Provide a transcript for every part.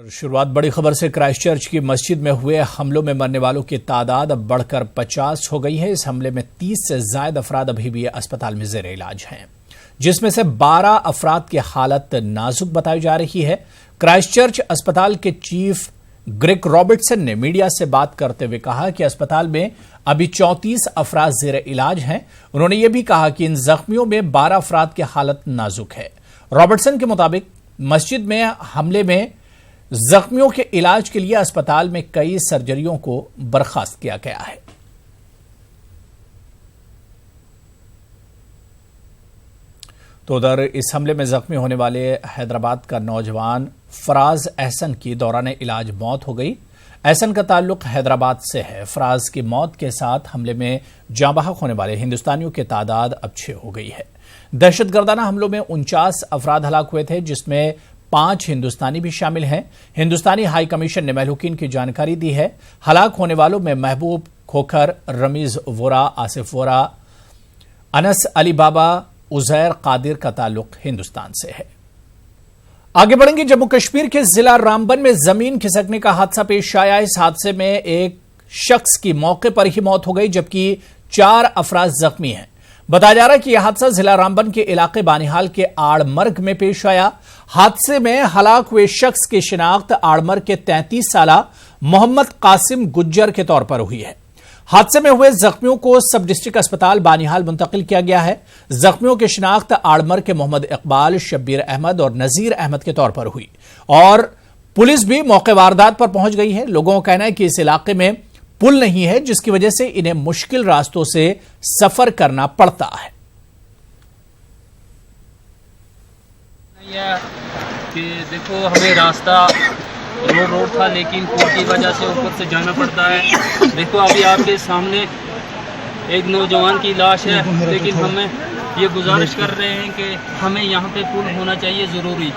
शुरुआत बड़ी खबर से। क्राइस्टचर्च की मस्जिद में हुए हमलों में मरने वालों की तादाद अब बढ़कर 50 हो गई है। इस हमले में 30 से ज्यादा अफराद अभी भी अस्पताल में जेर इलाज हैं, जिसमें से 12 अफराद की हालत नाजुक बताई जा रही है। क्राइस्टचर्च अस्पताल के चीफ ग्रेग रॉबर्टसन ने मीडिया से बात करते हुए कहा कि अस्पताल में अभी 34 अफराद जेर इलाज हैं। उन्होंने यह भी कहा कि इन जख्मियों में 12 अफराद की हालत नाजुक है। रॉबर्टसन के मुताबिक मस्जिद में हमले में जख्मियों के इलाज के लिए अस्पताल में कई सर्जरियों को बर्खास्त किया गया है। तो उधर इस हमले में जख्मी होने वाले हैदराबाद का नौजवान फराज अहसन की दौरान इलाज मौत हो गई। अहसन का ताल्लुक हैदराबाद से है। फराज की मौत के साथ हमले में जाँ बहक होने वाले हिंदुस्तानियों की तादाद अब 6 हो गई है। दहशतगर्दाना हमलों में 49 अफराद हलाक हुए थे, जिसमें 5 हिंदुस्तानी भी शामिल हैं। हिंदुस्तानी हाई कमीशन ने महलूकीन की जानकारी दी है। हलाक होने वालों में महबूब खोखर, रमीज वोरा, आसिफ वोरा, अनस अली बाबा, उजैर कादिर का ताल्लुक हिंदुस्तान से है। आगे बढ़ेंगे। जम्मू कश्मीर के जिला रामबन में जमीन खिसकने का हादसा पेश आया। इस हादसे में एक शख्स की मौके पर ही मौत हो गई, जबकि 4 अफराद जख्मी हैं। बताया जा रहा है कि यह हादसा जिला रामबन के इलाके बानिहाल के आड़मर्ग में पेश आया। हादसे में हलाक हुए शख्स की शिनाख्त आड़मर्ग के 33 साला मोहम्मद कासिम गुज्जर के तौर पर हुई है। हादसे में हुए जख्मियों को सब डिस्ट्रिक्ट अस्पताल बानिहाल मुंतकिल किया गया है। जख्मियों की शिनाख्त आड़मर्ग के मोहम्मद इकबाल, शब्बीर अहमद और नजीर अहमद के तौर पर हुई और पुलिस भी मौके वारदात पर पहुंच गई है। लोगों का कहना है कि इस इलाके में पुल नहीं है, जिसकी वजह से इन्हें मुश्किल रास्तों से सफर करना पड़ता है। कि देखो, हमें रास्ता रोड था, लेकिन पुल की वजह से ऊपर से जाना पड़ता है। देखो, अभी आपके सामने एक नौजवान की लाश है, लेकिन हमें ये गुजारिश कर रहे हैं कि हमें यहाँ पे पुल होना चाहिए ज़रूरी।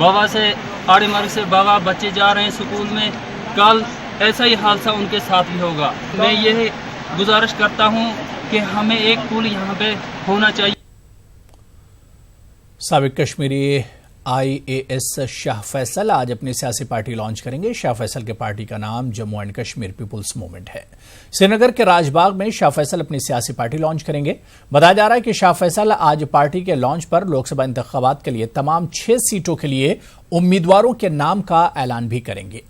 बाबा से आड़मर्ग से बाबा बच्चे जा रहे हैं स्कूल में, कल ऐसा ही हादसा उनके साथ भी होगा। मैं ये गुजारिश करता हूँ कि हमें एक पुल यहाँ पे होना चाहिए। साबिक कश्मीरी IAS शाह फैसल आज अपनी सियासी पार्टी लॉन्च करेंगे। शाह फैसल के पार्टी का नाम Jammu and Kashmir peoples movement है। श्रीनगर के राजबाग में शाह फैसल अपनी सियासी पार्टी लॉन्च करेंगे। बताया जा रहा है कि शाह फैसल आज पार्टी के लॉन्च पर लोकसभा इंतखाबात के लिए तमाम 6 सीटों के लिए उम्मीदवारों के नाम का ऐलान भी करेंगे।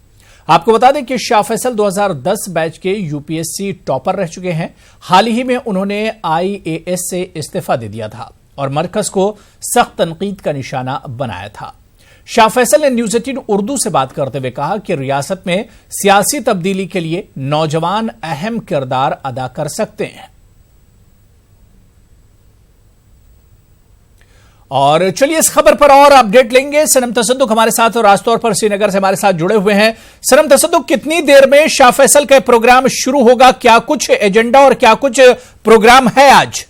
आपको बता दें कि शाह फैसल 2010 बैच के UPSC टॉपर रह चुके हैं। हाल ही में उन्होंने IAS से इस्तीफा दे दिया था और मरकज को सख्त तनकीद का निशाना बनाया था। शाह फैसल ने न्यूज़ 18 उर्दू से बात करते हुए कहा कि रियासत में सियासी तब्दीली के लिए नौजवान अहम किरदार अदा कर सकते हैं। और चलिए इस खबर पर और अपडेट लेंगे। सनम तसद्दुक हमारे साथ और खासतौर पर श्रीनगर से हमारे साथ जुड़े हुए हैं। सनम तसद्दुक, कितनी देर में शाह फैसल का प्रोग्राम शुरू होगा? क्या कुछ एजेंडा और क्या कुछ प्रोग्राम है आज?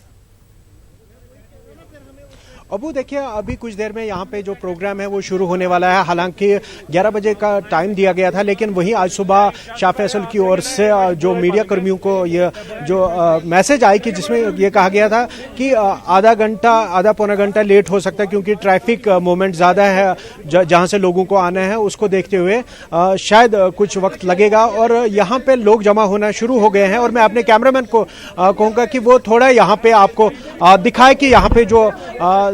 अबू देखिए, अभी कुछ देर में यहाँ पे जो प्रोग्राम है वो शुरू होने वाला है। हालांकि 11 बजे का टाइम दिया गया था, लेकिन वहीं आज सुबह शाह फैसल की ओर से जो मीडिया कर्मियों को ये जो मैसेज आई कि जिसमें ये कहा गया था कि आधा पौना घंटा लेट हो सकता है, क्योंकि ट्रैफिक मूवमेंट ज़्यादा है जहाँ से लोगों को आना है, उसको देखते हुए शायद कुछ वक्त लगेगा और यहाँ पे लोग जमा होना शुरू हो गए हैं। और मैं अपने कैमरामैन को कहूँगा कि वो थोड़ा यहाँ पे आपको दिखाए कि यहाँ पे जो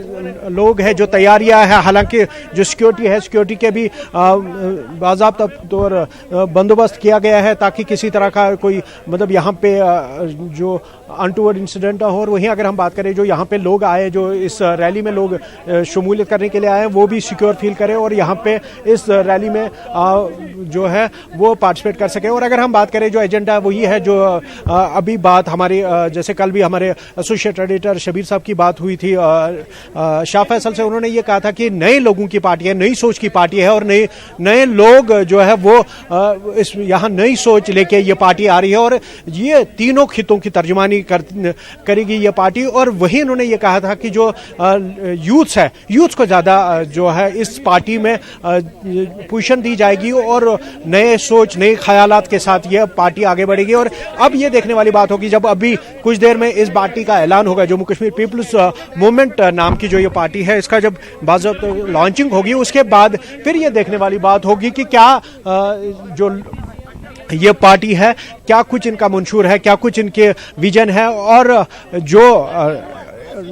लोग हैं, जो तैयारियां हैं, हालांकि जो सिक्योरिटी है, सिक्योरिटी के भी बाज़ाब्ता तौर बंदोबस्त किया गया है, ताकि किसी तरह का कोई मतलब यहाँ पे जो अनटूवर्ड इंसिडेंट हो। और वहीं अगर हम बात करें, जो यहाँ पे लोग आए, जो इस रैली में लोग शमूलियत करने के लिए आए, वो भी सिक्योर फील करें और यहाँ पे इस रैली में जो है वो पार्टिसिपेट कर सकें। और अगर हम बात करें, जो एजेंडा वही है जो अभी बात हमारी, जैसे कल भी हमारे एसोसिएट एडिटर शबीर साहब की बात हुई थी शाह फैसल से। उन्होंने ये कहा था कि नए लोगों की पार्टी है, नई सोच की पार्टी है और नए लोग जो है वो इस यहाँ नई सोच लेके ये पार्टी आ रही है और ये तीनों खितों की तर्जुमानी करेगी ये पार्टी। और वही उन्होंने ये कहा था कि जो यूथ्स है, यूथ्स को ज़्यादा जो है इस पार्टी में पोजीशन दी जाएगी और नए सोच, नए ख्यालात के साथ ये पार्टी आगे बढ़ेगी। और अब ये देखने वाली बात होगी जब अभी कुछ देर में इस पार्टी का ऐलान होगा, जम्मू कश्मीर पीपल्स मूवमेंट नाम की जो ये पार्टी है, इसका जब बाज़ाब्ता लॉन्चिंग होगी, उसके बाद फिर ये देखने वाली बात होगी कि क्या जो ये पार्टी है, क्या कुछ इनका मंशूर है, क्या कुछ इनके विजन है। और जो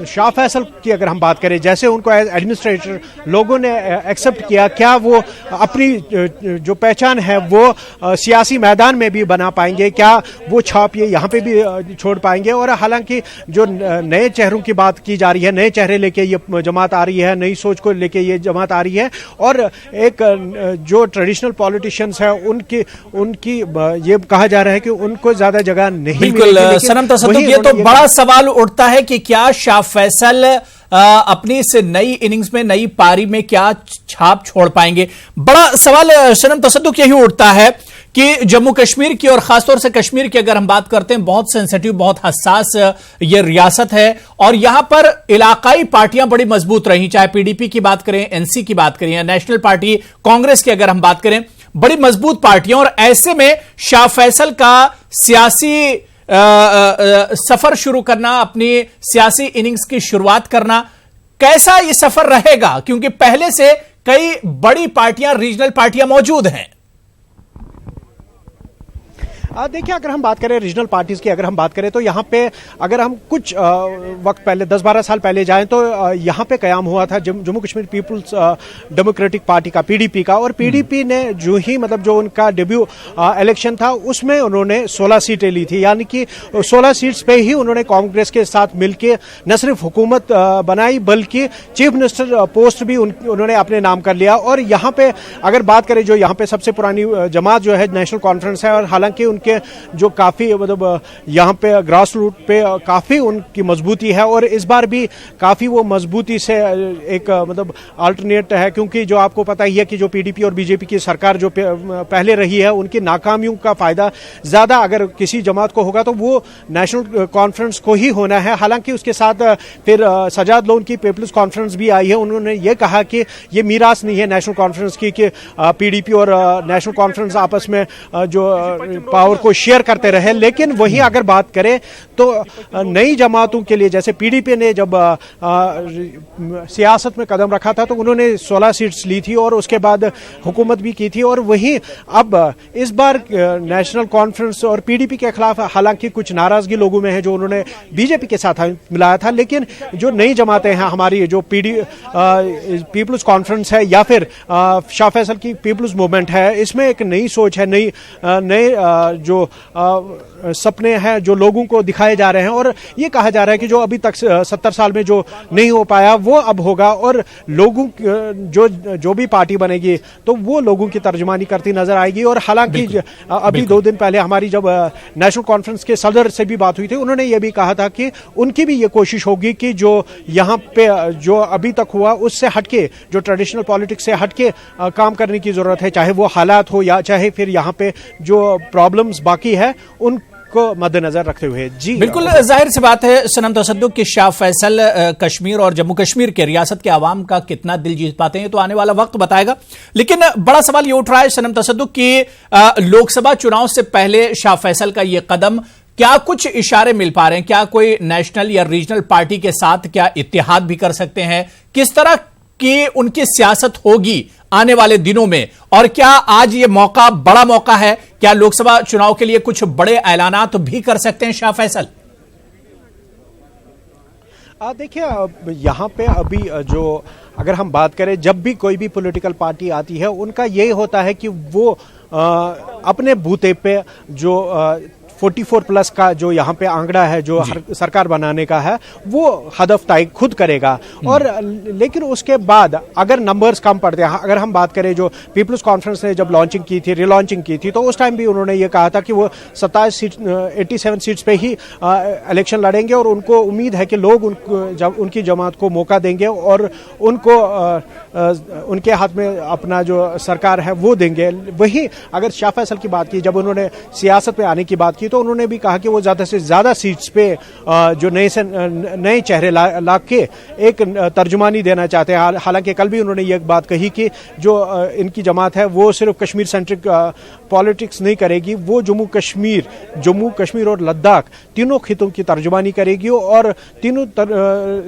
शाह फैसल की अगर हम बात करें, जैसे उनको एडमिनिस्ट्रेटर लोगों ने एक्सेप्ट किया, क्या वो अपनी जो पहचान है वो सियासी मैदान में भी बना पाएंगे, क्या वो छाप ये यहाँ पे भी छोड़ पाएंगे। और हालांकि जो नए चेहरों की बात की जा रही है, नए चेहरे लेके ये जमात आ रही है, नई सोच को लेके ये जमात आ रही है, और एक जो ट्रेडिशनल पॉलिटिशियंस है उनकी ये कहा जा रहा है कि उनको ज्यादा जगह नहीं बिल्कुल सनम तसद्दुक, ये तो बड़ा सवाल उठता है कि क्या शाह फैसल अपनी इस नई इनिंग्स में, नई पारी में क्या छाप छोड़ पाएंगे। बड़ा सवाल सनम तसद्दुक यही उठता है कि जम्मू कश्मीर की और खासतौर से कश्मीर की अगर हम बात करते हैं, बहुत सेंसिटिव, बहुत हसास ये रियासत है और यहां पर इलाकाई पार्टियां बड़ी मजबूत रही, चाहे पीडीपी की बात करें, एनसी की बात करें या नेशनल पार्टी कांग्रेस की अगर हम बात करें, बड़ी मजबूत पार्टियां। और ऐसे में शाह फैसल का सियासी सफर शुरू करना, अपनी सियासी इनिंग्स की शुरुआत करना, कैसा ये सफर रहेगा, क्योंकि पहले से कई बड़ी पार्टियां, रीजनल पार्टियां मौजूद हैं। देखिए, अगर हम बात करें रीजनल पार्टीज की, अगर हम बात करें तो यहाँ पे अगर हम कुछ वक्त पहले 10-12 साल पहले जाएं तो यहाँ पे कयाम हुआ था Jammu Kashmir peoples democratic party का, पीडीपी का। और पीडीपी ने जो ही मतलब जो उनका डेब्यू इलेक्शन था उसमें उन्होंने 16 सीटें ली थी, यानी कि 16 सीट्स पे ही उन्होंने कांग्रेस के साथ मिलकर न सिर्फ हुकूमत बनाई बल्कि चीफ मिनिस्टर पोस्ट भी उन्होंने अपने नाम कर लिया। और यहाँ पे अगर बात करें, जो यहाँ पे सबसे पुरानी जमात जो है नेशनल कॉन्फ्रेंस है, और हालांकि के जो काफी मतलब यहाँ पे ग्रास रूट पे काफी उनकी मजबूती है और इस बार भी काफी वो मजबूती से एक मतलब अल्टरनेट है, क्योंकि जो आपको पता ही है कि जो पीडीपी और बीजेपी की सरकार जो पहले रही है उनकी नाकामियों का फायदा ज्यादा अगर किसी जमात को होगा तो वो नेशनल कॉन्फ्रेंस को ही होना है। हालांकि उसके साथ फिर सजाद लोन की पीपल्स कॉन्फ्रेंस भी आई है, उन्होंने ये कहा कि ये मीरास नहीं है नेशनल कॉन्फ्रेंस की कि पीडीपी और नेशनल कॉन्फ्रेंस आपस में जो पावर को शेयर करते रहे। लेकिन वही अगर बात करें तो नई जमातों के लिए, जैसे पीडीपी ने जब सियासत में कदम रखा था तो उन्होंने 16 सीट्स ली थी और उसके बाद हुकूमत भी की थी, और वही अब इस बार नेशनल कॉन्फ्रेंस और पीडीपी के खिलाफ हालांकि कुछ नाराजगी लोगों में है जो उन्होंने बीजेपी के साथ मिलाया था, लेकिन जो नई जमातें हैं हमारी जो पीपल्स कॉन्फ्रेंस है या फिर शाह फैसल की पीपल्स मूवमेंट है, इसमें एक नई सोच है, नए जो सपने हैं जो लोगों को दिखाए जा रहे हैं, और ये कहा जा रहा है कि जो अभी तक 70 साल में जो नहीं हो पाया वो अब होगा, और लोगों जो भी पार्टी बनेगी तो वो लोगों की तर्जुमानी करती नजर आएगी। और हालांकि अभी 2 दिन पहले हमारी जब नेशनल कॉन्फ्रेंस के सदर से भी बात हुई थी, उन्होंने ये भी कहा था कि उनकी भी ये कोशिश होगी कि जो यहाँ पे जो अभी तक हुआ उससे हटके, जो ट्रेडिशनल पॉलिटिक्स से हटके काम करने की जरूरत है, चाहे वो हालात हो या चाहे फिर यहाँ पे जो प्रॉब्लम्स बाकी है उनको मद्देनजर रखते हुए। जी बिल्कुल, जाहिर सी बात है सनम तसद्दुक कि शाह फैसल कश्मीर और जम्मू कश्मीर के रियासत के आवाम का कितना दिल जीत पाते हैं तो आने वाला वक्त बताएगा। लेकिन बड़ा सवाल ये उठ रहा है सनम तसद्दुक कि लोकसभा चुनाव से पहले शाह फैसल का ये कदम, क्या कुछ इशारे मिल पा रहे हैं, क्या कोई नेशनल या रीजनल पार्टी के साथ क्या इत्तेहाद भी कर सकते हैं, किस तरह की उनकी सियासत होगी आने वाले दिनों में, और क्या आज ये मौका बड़ा मौका है, क्या लोकसभा चुनाव के लिए कुछ बड़े ऐलानात भी कर सकते हैं शाह फैसल? देखिए, यहाँ पे अभी जो अगर हम बात करें, जब भी कोई भी पॉलिटिकल पार्टी आती है उनका यही होता है कि वो अपने बूते पे जो 44+ का जो यहाँ पे आंकड़ा है जो सरकार बनाने का है वो हदफ तय खुद करेगा। और लेकिन उसके बाद अगर नंबर्स कम पड़ते हैं, अगर हम बात करें जो पीपल्स कॉन्फ्रेंस ने जब लॉन्चिंग की थी, रिलॉन्चिंग की थी, तो उस टाइम भी उन्होंने ये कहा था कि वो 87 सीट्स पे ही इलेक्शन लड़ेंगे और उनको उम्मीद है कि लोग उनकी जमात को मौका देंगे और उनको उनके हाथ में अपना जो सरकार है वो देंगे। वही अगर शाह फैसल की बात की, जब उन्होंने सियासत में आने की बात की तो उन्होंने भी कहा कि वो ज़्यादा से ज़्यादा सीट्स पे जो नए चेहरे ला के एक तर्जुमानी देना चाहते हैं। हालांकि कल भी उन्होंने ये बात कही कि जो इनकी जमात है वो सिर्फ कश्मीर सेंट्रिक पॉलिटिक्स नहीं करेगी, वो जम्मू कश्मीर और लद्दाख तीनों खितों की तर्जुमानी करेगी और तीनों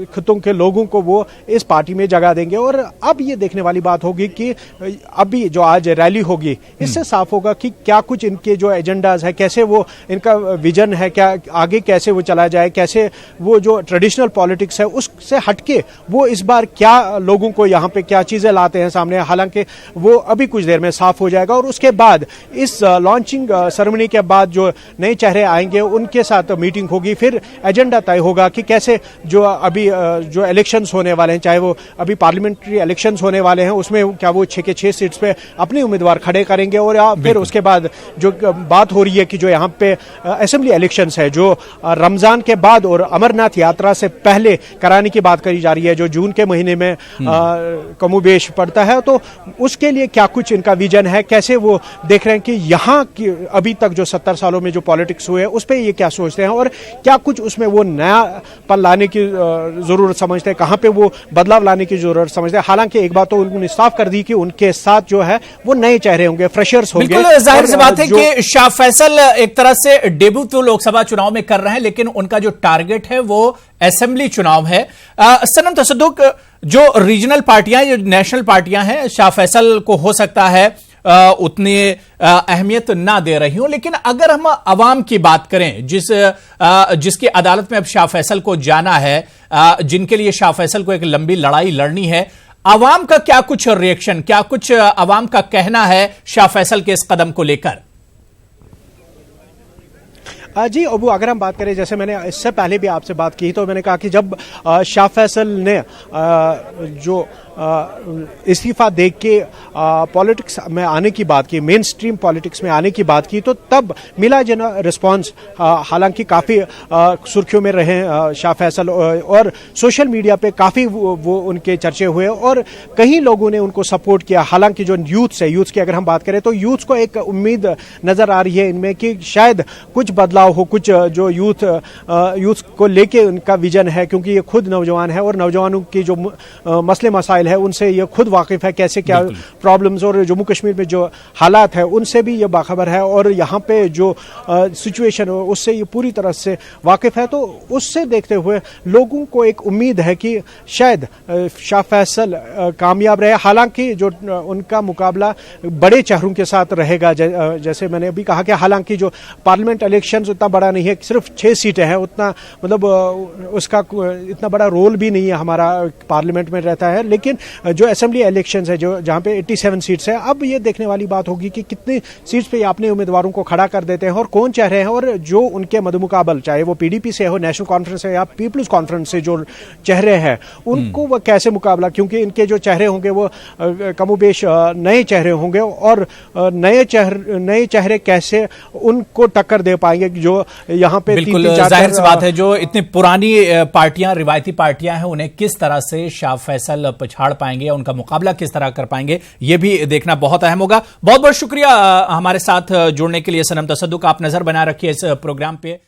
खितों के लोगों को वो इस पार्टी में जगह देंगे। और अब ये देखने वाली बात होगी कि अभी जो आज रैली होगी इससे साफ होगा कि क्या कुछ इनके जो एजेंडाज है, कैसे वो इनका विजन है, क्या आगे कैसे वो चला जाए, कैसे वो जो ट्रेडिशनल पॉलिटिक्स है उससे हटके वो इस बार क्या लोगों को यहाँ पे क्या चीजें लाते हैं सामने। हालांकि वो अभी कुछ देर में साफ हो जाएगा और उसके बाद इस लॉन्चिंग सेरेमनी के बाद जो नए चेहरे आएंगे उनके साथ मीटिंग होगी, फिर एजेंडा तय होगा कि कैसे जो अभी जो इलेक्शंस होने वाले हैं, चाहे वो अभी पार्लियामेंट्री इलेक्शंस होने वाले हैं उसमें क्या वो 6 के 6 सीट्स पे अपने उम्मीदवार खड़े करेंगे और फिर उसके बाद जो बात हो रही है कि जो यहाँ पे असेंबली इलेक्शंस है जो रमजान के बाद और अमरनाथ यात्रा से पहले कराने की बात करी जा रही है जो जून के महीने में कमोबेश पड़ता है, तो उसके लिए क्या कुछ इनका विजन है, कैसे वो देख रहे हैं कि यहाँ की अभी तक जो 70 सालों में जो पॉलिटिक्स हुए उस पर ये क्या सोचते हैं और क्या कुछ उसमें वो नयापन लाने की जरूरत समझते हैं, कहाँ पे वो बदलाव लाने की जरूरत समझते हैं। हालांकि एक बात तो उन्होंने साफ कर दी कि उनके साथ जो है वो नए चेहरे होंगे, फ्रेशर्स होंगे। बिल्कुल जाहिर सी बात है कि शाह फैसल एक तरह से डेब्यू तो लोकसभा चुनाव में कर रहे हैं, लेकिन उनका जो टारगेट है वो असेंबली चुनाव है। सनम तसद्दुक, जो रीजनल पार्टियां, जो नेशनल पार्टियां हैं, शाह फैसल को हो सकता है उतनी अहमियत ना दे रही हूं, लेकिन अगर हम अवाम की बात करें जिसकी अदालत में अब शाह फैसल को जाना है, जिनके लिए शाह फैसल को एक लंबी लड़ाई लड़नी है, अवाम का क्या कुछ रिएक्शन, क्या कुछ अवाम का कहना है शाह फैसल के इस कदम को लेकर? जी अबू, अगर हम बात करें, जैसे मैंने इससे पहले भी आपसे बात की तो मैंने कहा कि जब शाह फैसल ने जो इस्तीफा दे के पॉलिटिक्स में आने की बात की, मेन स्ट्रीम पॉलिटिक्स में आने की बात की, तो तब मिला जना रिस्पांस। हालांकि काफ़ी सुर्खियों में रहे शाह फैसल और सोशल मीडिया पे काफ़ी वो उनके चर्चे हुए और कई लोगों ने उनको सपोर्ट किया। हालांकि जो यूथ्स की अगर हम बात करें तो यूथ्स को एक उम्मीद नज़र आ रही है इनमें कि शायद कुछ बदलाव हो, कुछ जो यूथ को लेके उनका विजन है, क्योंकि ये खुद नौजवान है और नौजवानों की जो मसले मसाइल है उनसे ये खुद वाकिफ है, कैसे क्या प्रॉब्लम्स और जम्मू कश्मीर में जो हालात है उनसे भी ये बाखबर है और यहाँ पे जो सिचुएशन है उससे ये पूरी तरह से वाकिफ है। तो उससे देखते हुए लोगों को एक उम्मीद है कि शायद शाह फैसल कामयाब रहे। हालांकि जो उनका मुकाबला बड़े चेहरों के साथ रहेगा, जैसे मैंने अभी कहा कि हालांकि जो पार्लियामेंट इलेक्शन उतना बड़ा नहीं है, सिर्फ 6 सीटें हैं, उतना मतलब उसका इतना बड़ा रोल भी नहीं है हमारा पार्लियामेंट में रहता है, लेकिन जो असेंबली इलेक्शंस है जो जहां पे 87 सीट्स है, अब ये देखने वाली बात होगी कि कितनी सीट्स पे अपने उम्मीदवारों को खड़ा कर देते हैं और कौन चेहरे हैं और जो उनके मदमुकाबल, चाहे वो पीडीपी से हो, नेशनल कॉन्फ्रेंस से या पीपल्स कॉन्फ्रेंस से जो चेहरे हैं उनको वो कैसे मुकाबला, क्योंकि इनके जो चेहरे होंगे वो कमोबेश नए चेहरे होंगे और नए चेहरे कैसे उनको टक्कर दे पाएंगे जो यहाँ पे बिल्कुल जाहिर सी बात है जो इतनी पुरानी पार्टियां, रिवायती पार्टियां हैं, उन्हें किस तरह से शाह फैसल पछाड़ पाएंगे, उनका मुकाबला किस तरह कर पाएंगे, यह भी देखना बहुत अहम होगा। बहुत बहुत शुक्रिया हमारे साथ जुड़ने के लिए सनम तसद्दुक। आप नजर बना रखिए इस प्रोग्राम पे।